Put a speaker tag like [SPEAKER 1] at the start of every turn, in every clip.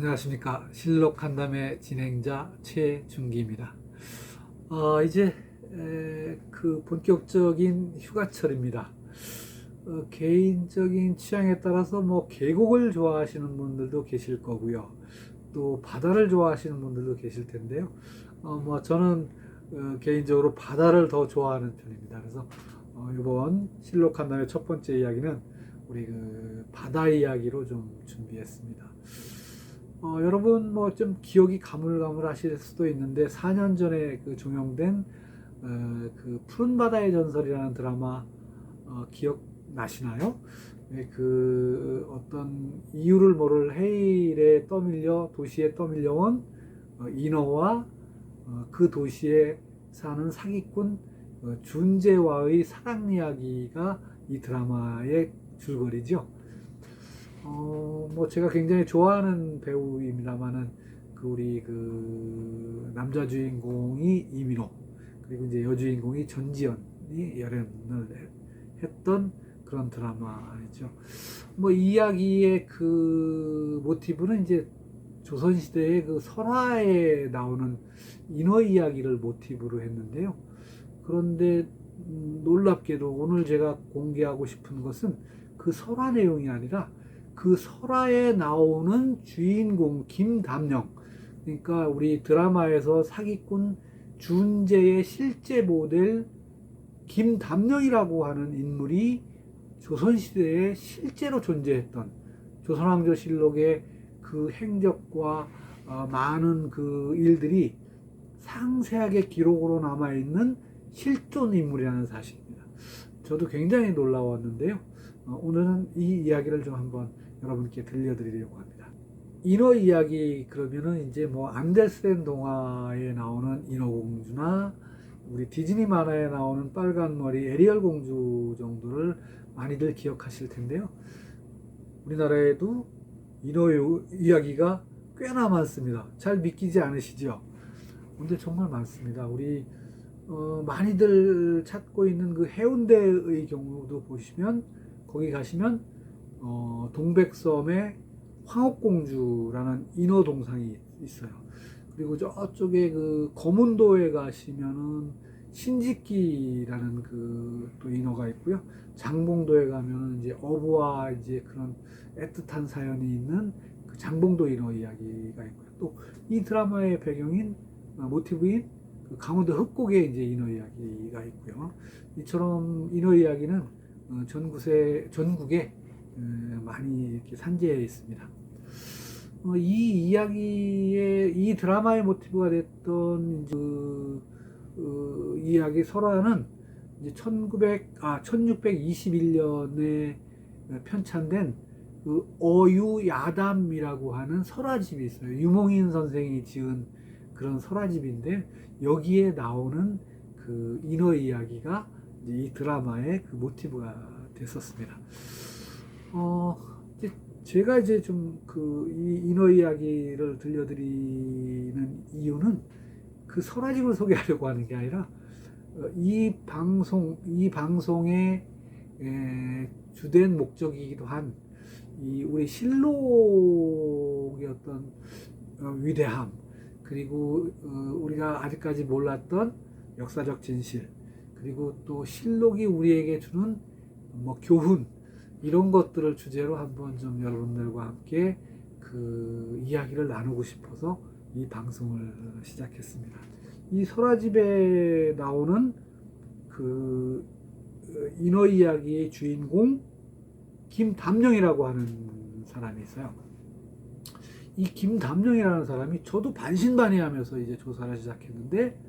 [SPEAKER 1] 안녕하십니까. 실록 한담의 진행자 최준기입니다. 이제 그 본격적인 휴가철입니다. 개인적인 취향에 따라서 뭐 계곡을 좋아하시는 분들도 계실 거고요. 또 바다를 좋아하시는 분들도 계실 텐데요. 뭐 저는 개인적으로 바다를 더 좋아하는 편입니다. 그래서 이번 실록 한담의 첫 번째 이야기는 우리 그 바다 이야기로 좀 준비했습니다. 여러분 뭐 좀 기억이 가물가물하실 수도 있는데 4년 전에 그 종영된 그 푸른 바다의 전설이라는 드라마 기억나시나요? 그 어떤 이유를 모를 해일에 떠밀려 도시에 떠밀려온 인어와 그 도시에 사는 사기꾼 준재와의 사랑 이야기가 이 드라마의 줄거리죠. 뭐 제가 굉장히 좋아하는 배우입니다만은 그 우리 그 남자 주인공이 이민호, 그리고 이제 여주인공이 전지현이 열연을 했던 그런 드라마이죠. 뭐 이야기의 그 모티브는 이제 조선시대의 그 설화에 나오는 인어 이야기를 모티브로 했는데요. 그런데 놀랍게도 오늘 제가 공개하고 싶은 것은 그 설화 내용이 아니라 그 설화에 나오는 주인공 김담령, 그러니까 우리 드라마에서 사기꾼 준재의 실제 모델 김담령이라고 하는 인물이 조선시대에 실제로 존재했던 조선왕조실록의 그 행적과 많은 그 일들이 상세하게 기록으로 남아있는 실존 인물이라는 사실입니다. 저도 굉장히 놀라웠는데요. 오늘은 이 이야기를 좀 한번 여러분께 들려드리려고 합니다. 인어 이야기 그러면은 이제 뭐 안델센 동화에 나오는 인어공주나 우리 디즈니 만화에 나오는 빨간머리 에리얼 공주 정도를 많이들 기억하실 텐데요. 우리나라에도 인어 이야기가 꽤나 많습니다. 잘 믿기지 않으시죠? 근데 정말 많습니다. 우리 많이들 찾고 있는 그 해운대의 경우도 보시면 거기 가시면 동백섬에 황옥공주라는 인어 동상이 있어요. 그리고 저쪽에 그 거문도에 가시면은 신짓기라는 그 또 인어가 있고요. 장봉도에 가면은 이제 어부와 이제 그런 애틋한 사연이 있는 그 장봉도 인어 이야기가 있고요. 또 이 드라마의 배경인 모티브인 그 강원도 흑곡의 이제 인어 이야기가 있고요. 이처럼 인어 이야기는 전국에 많이 이렇게 산재해 있습니다. 이 이야기의 이 드라마의 모티브가 됐던 이야기 설화는 이제 1621년에 편찬된 그 어유야담이라고 하는 설화집이 있어요. 유몽인 선생이 지은 그런 설화집인데 여기에 나오는 그 인어 이야기가 이제 이 드라마의 그 모티브가 됐었습니다. 제가 이제 좀 그 이 인어 이야기를 들려드리는 이유는 그 설화집을 소개하려고 하는 게 아니라 이 방송의 주된 목적이기도 한 이 우리 실록의 어떤 위대함, 그리고 우리가 아직까지 몰랐던 역사적 진실, 그리고 또 실록이 우리에게 주는 뭐 교훈, 이런 것들을 주제로 한번 좀 여러분들과 함께 그 이야기를 나누고 싶어서 이 방송을 시작했습니다. 이 설화집에 나오는 그 인어 이야기의 주인공 김담령이라고 하는 사람이 있어요. 이 김담령이라는 사람이 저도 반신반의하면서 이제 조사를 시작했는데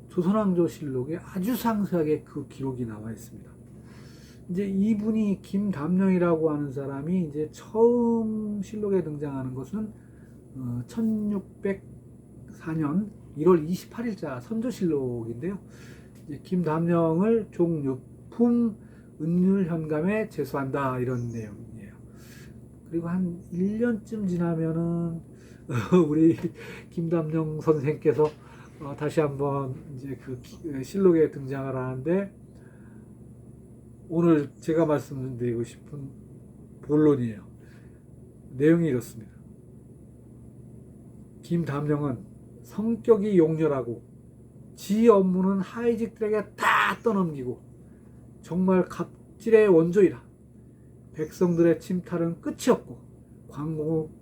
[SPEAKER 1] 조선왕조실록에 아주 상세하게 그 기록이 나와 있습니다. 이제 이분이 김담령이라고 하는 사람이 이제 처음 실록에 등장하는 것은 1604년 1월 28일자 선조실록인데요. 이제 김담령을 종유품 은율현감에 제수한다 이런 내용이에요. 그리고 한 1년쯤 지나면은 우리 김담령 선생께서 다시 한번 이제 그 실록에 등장을 하는데 오늘 제가 말씀드리고 싶은 본론이에요. 내용이 이렇습니다. 김담령은 성격이 용렬하고 지 업무는 하위직들에게 다 떠넘기고 정말 갑질의 원조이라. 백성들의 침탈은 끝이 없고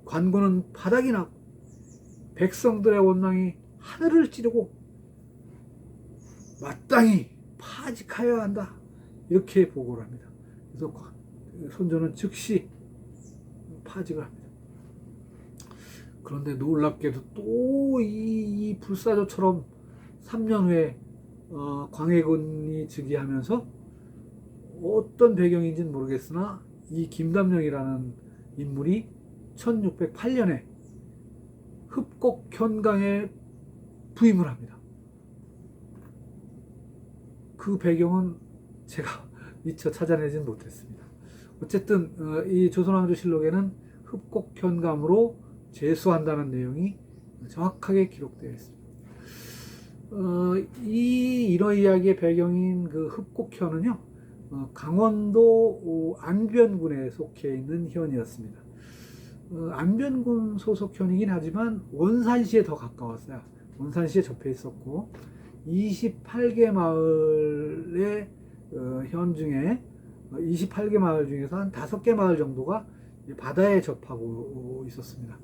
[SPEAKER 1] 관고는 바닥이 나고 백성들의 원망이 하늘을 찌르고 마땅히 파직하여야 한다. 이렇게 보고를 합니다. 그래서 손조는 즉시 파직을 합니다. 그런데 놀랍게도 또 이 불사조처럼 3년 후에 광해군이 즉위하면서 어떤 배경인지는 모르겠으나 이 김담령이라는 인물이 1608년에 흡곡 현강에 부임을 합니다. 그 배경은 제가 미처 찾아내지는 못했습니다. 어쨌든 이 조선왕조실록에는 흡곡 현감으로 제수한다는 내용이 정확하게 기록되어 있습니다. 이 일화 이야기의 배경인 그 흡곡현은요, 강원도 안변군에 속해 있는 현이었습니다. 안변군 소속 현이긴 하지만 원산시에 더 가까웠어요. 원산시에 접해 있었고 28개 마을의 현 중에 28개 마을 중에서 한 5개 마을 정도가 바다에 접하고 있었습니다.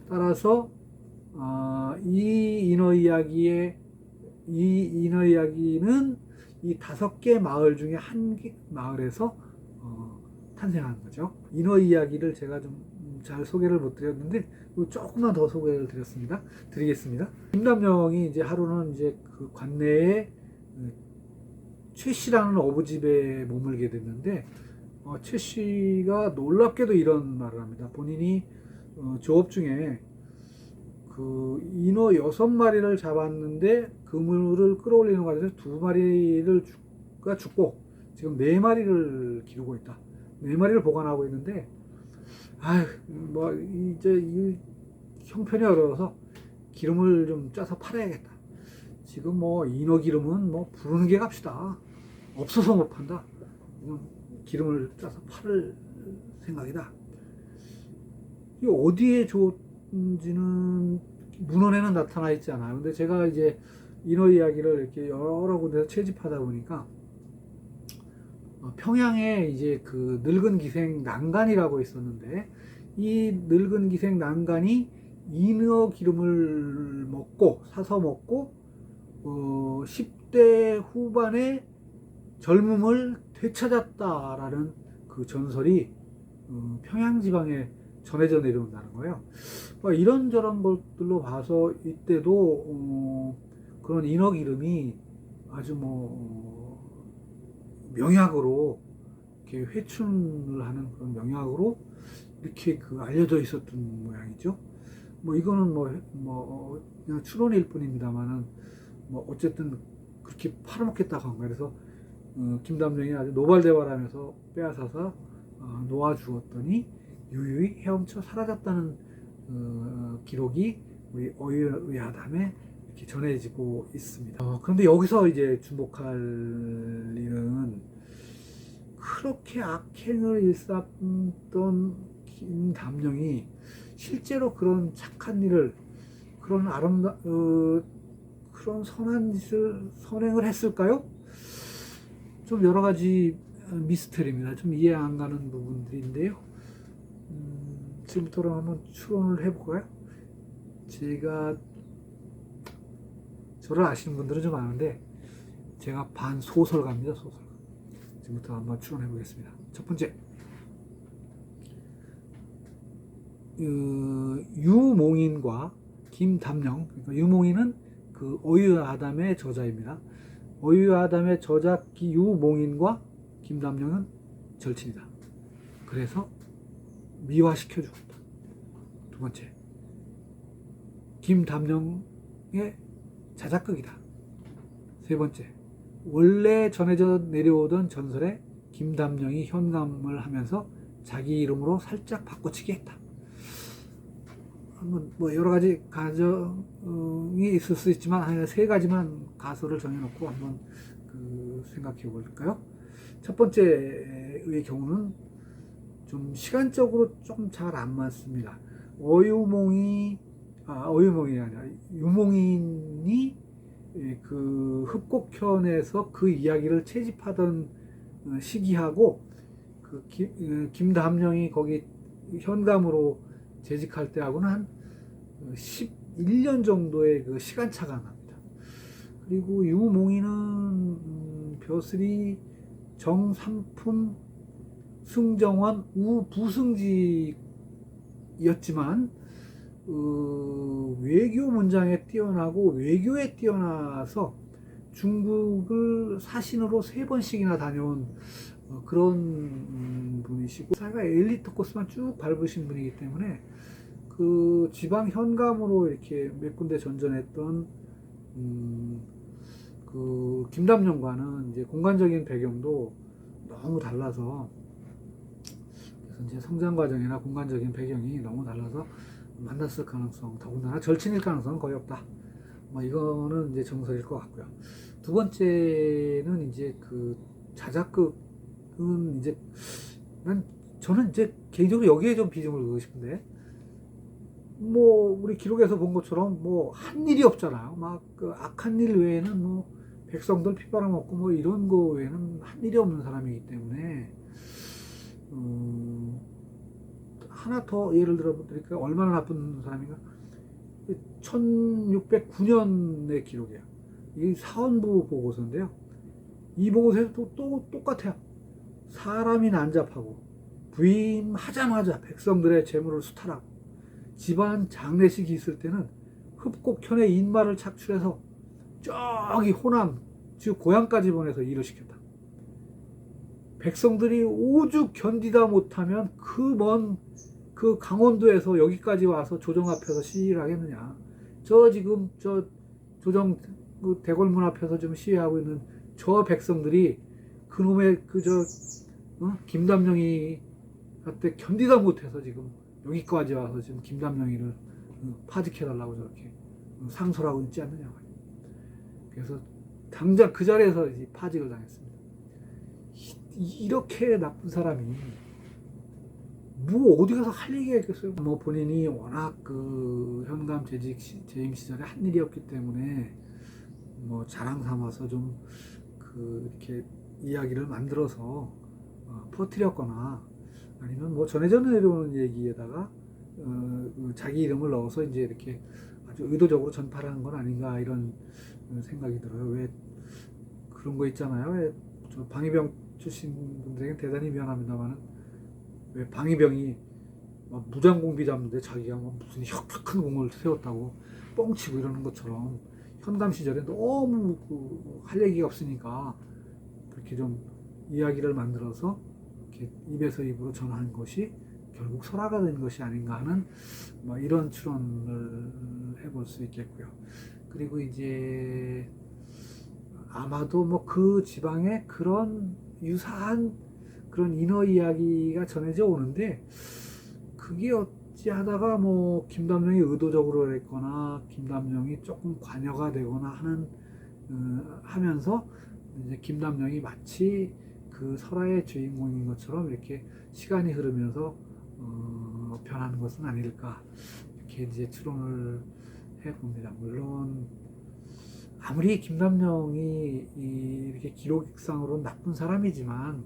[SPEAKER 1] 따라서 이 인어 이야기는 이 5개 마을 중에 한 마을에서 탄생한 거죠. 인어 이야기를 제가 좀 잘 소개를 못 드렸는데 조금만 더 소개를 드리겠습니다. 김담령이 이제 하루는 이제 그 관내에 최 씨라는 어부집에 머물게 됐는데 최 씨가 놀랍게도 이런 말을 합니다. 본인이 조업 중에 그 인어 6마리를 잡았는데 그물을 끌어올리는 과정에서 2마리가 죽고 지금 4마리를 기르고 있다. 4마리를 보관하고 있는데 뭐 이제 이 형편이 어려워서 기름을 좀 짜서 팔아야겠다. 지금 뭐 인어 기름은 뭐 부르는 게 값이다. 없어서 못 판다. 기름을 짜서 팔을 생각이다. 이 어디에 좋은지는 문헌에는 나타나 있지 않아요. 근데 제가 이제 인어 이야기를 이렇게 여러 군데서 채집하다 보니까 평양에 이제 그 늙은 기생 난간이라고 있었는데 이 늙은 기생 난간이 인어 기름을 사서 먹고 10대 후반에 젊음을 되찾았다라는 그 전설이 평양 지방에 전해져 내려온다는 거예요. 이런저런 것들로 봐서 이때도 그런 인어 기름이 아주 명약으로 이렇게 회춘을 하는 그런 명약으로 이렇게 알려져 있었던 모양이죠. 이거는 그냥 추론일 뿐입니다만은 어쨌든 그렇게 팔아먹겠다고 한 거예요. 그래서 김담령이 아주 노발대발하면서 빼앗아서 놓아주었더니 유유히 헤엄쳐 사라졌다는 기록이 우리 어유야담에 이렇게 전해지고 있습니다. 그런데 여기서 이제 주목할 일은 그렇게 악행을 일삼던 김담령이 실제로 그런 착한 일을 그런 그런 선한 짓을 선행을 했을까요? 좀 여러 가지 미스터리입니다. 좀 이해 안 가는 부분들인데요. 지금부터 한번 추론을 해볼까요? 제가 저를 아시는 분들은 좀 아는데 제가 반소설가입니다. 소설가. 지금부터 한번 추론해 보겠습니다. 첫 번째, 유몽인과 김담령. 그러니까 유몽인은 그 어유아담의 저자입니다. 어유아담의 저자 유몽인과 김담령은 절친이다. 그래서 미화시켜 죽었다. 두 번째, 김담령의 자작극이다. 세 번째, 원래 전해져 내려오던 전설에 김담령이 현감을 하면서 자기 이름으로 살짝 바꿔치기 했다. 한번 여러 가지 가정이 있을 수 있지만 한 3가지만 가설을 정해놓고 한번 생각해 볼까요? 첫 번째의 경우는 좀 시간적으로 좀 잘 안 맞습니다. 어유몽이 어유몽이 아니라 유몽인이 그 흡곡현에서 그 이야기를 채집하던 시기하고 김담령이 거기 현감으로 재직할 때하고는 한 11년 정도의 그 시간차가 납니다. 그리고 유몽인은 벼슬이 정삼품 승정원 우부승지였지만 외교 문장에 뛰어나고 외교에 뛰어나서 중국을 사신으로 3번씩이나 다녀온 그런 분이시고 사회가 엘리트 코스만 쭉 밟으신 분이기 때문에 그 지방 현감으로 이렇게 몇 군데 전전했던 그 김담령과는 이제 공간적인 배경도 너무 달라서 그래서 이제 성장 과정이나 공간적인 배경이 너무 달라서 만났을 가능성, 더군다나 절친일 가능성은 거의 없다. 뭐 이거는 이제 정설일 것 같고요. 두 번째는 이제 그 자작극은 이제 저는 이제 개인적으로 여기에 좀 비중을 두고 싶은데 뭐 우리 기록에서 본 것처럼 뭐 한 일이 없잖아요. 막 그 악한 일 외에는 뭐 백성들 피 빨아먹고 뭐 이런 거 외에는 한 일이 없는 사람이기 때문에 하나 더 예를 들어 드릴까요? 얼마나 나쁜 사람인가? 1609년의 기록이에요. 이 사원부 보고서인데요. 이 보고서에도 또 똑같아요. 사람이 난잡하고 부임하자마자 백성들의 재물을 수탈하고 집안 장례식이 있을 때는 흡곡현의 인마를 착출해서 저기 호남, 즉 고향까지 보내서 일을 시켰다. 백성들이 오죽 견디다 못하면 그 먼 그 강원도에서 여기까지 와서 조정 앞에서 시위를 하겠느냐. 저 지금 저 조정 그 대궐문 앞에서 좀 시위하고 있는 저 백성들이 그놈의 김담령이 그때 견디다 못해서 지금 여기까지 와서 지금 김담령이를 파직해달라고 저렇게 상소하고 있지 않느냐. 그래서 당장 그 자리에서 이제 파직을 당했습니다. 이렇게 나쁜 사람이 뭐 어디 가서 할 얘기가 있겠어요. 뭐 본인이 워낙 그 현감 재임 시절에 한 일이었기 때문에 뭐 자랑 삼아서 좀 그 이렇게 이야기를 만들어서 퍼뜨렸거나 아니면 뭐 전해져 내려오는 얘기에다가 자기 이름을 넣어서 이제 이렇게 아주 의도적으로 전파를 한 건 아닌가 이런 생각이 들어요. 왜 그런 거 있잖아요. 왜 저 방위병 출신 분들에게 대단히 미안합니다만은 왜 방위병이 무장공비 잡는데 자기가 뭐 무슨 혁혁한 공을 세웠다고 뻥치고 이러는 것처럼 현감 시절에 너무 할 얘기가 없으니까 그렇게 좀 이야기를 만들어서 이렇게 입에서 입으로 전하는 것이 결국 설화가 된 것이 아닌가 하는 뭐 이런 추론을 해볼 수 있겠고요. 그리고 이제 아마도 뭐 그 지방에 그런 유사한 그런 인어 이야기가 전해져 오는데 그게 어찌하다가 뭐 김담령이 의도적으로 했거나 김담령이 조금 관여가 되거나 하는 하면서 이제 김담령이 마치 그 설화의 주인공인 것처럼 이렇게 시간이 흐르면서 변하는 것은 아닐까 이렇게 이제 추론을 해봅니다. 물론 아무리 김담령이 이렇게 기록상으로는 나쁜 사람이지만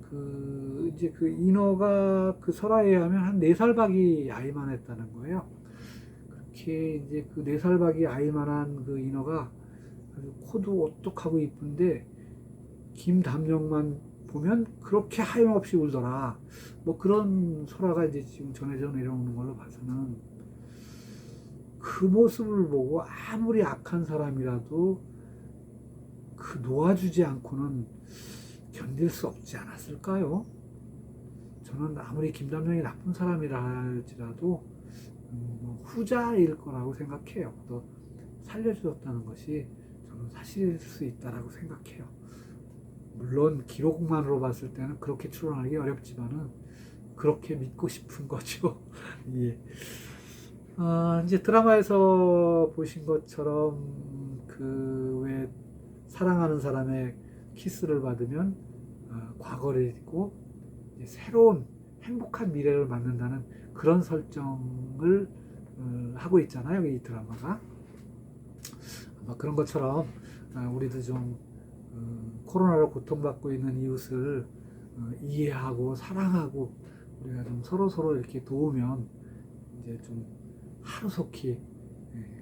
[SPEAKER 1] 그 이제 그 인어가 그 설화에 의하면 한 4살박이 아이만 했다는 거예요. 그렇게 이제 그 4살박이 아이만한 그 인어가 아주 코도 오똑하고 이쁜데 김담령만 보면 그렇게 하염없이 울더라. 뭐 그런 설화가 이제 지금 전해져 내려오는 걸로 봐서는 그 모습을 보고 아무리 악한 사람이라도 그 놓아주지 않고는 견딜 수 없지 않았을까요? 저는 아무리 김담령이 나쁜 사람이라 할지라도 후자일 거라고 생각해요. 또 살려주었다는 것이 저는 사실일 수 있다라고 생각해요. 물론 기록만으로 봤을 때는 그렇게 추론하기 어렵지만은 그렇게 믿고 싶은 거죠. 예. 이제 드라마에서 보신 것처럼 그 왜 사랑하는 사람의 키스를 받으면 과거를 잊고 새로운 행복한 미래를 만든다는 그런 설정을 하고 있잖아요. 이 드라마가. 아마 그런 것처럼 우리도 좀 코로나로 고통받고 있는 이웃을 이해하고 사랑하고 우리가 좀 서로 이렇게 도우면 이제 좀 하루속히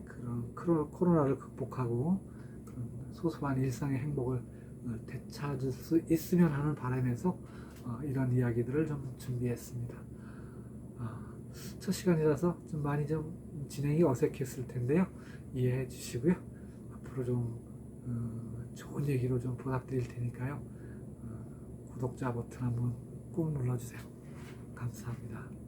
[SPEAKER 1] 그런 코로나를 극복하고 그런 소소한 일상의 행복을 되찾을 수 있으면 하는 바람에서 이런 이야기들을 좀 준비했습니다. 첫 시간이라서 좀 많이 좀 진행이 어색했을 텐데요. 이해해 주시고요. 앞으로 좀 좋은 얘기로 좀 보답드릴 테니까요. 구독자 버튼 한번 꾹 눌러주세요. 감사합니다.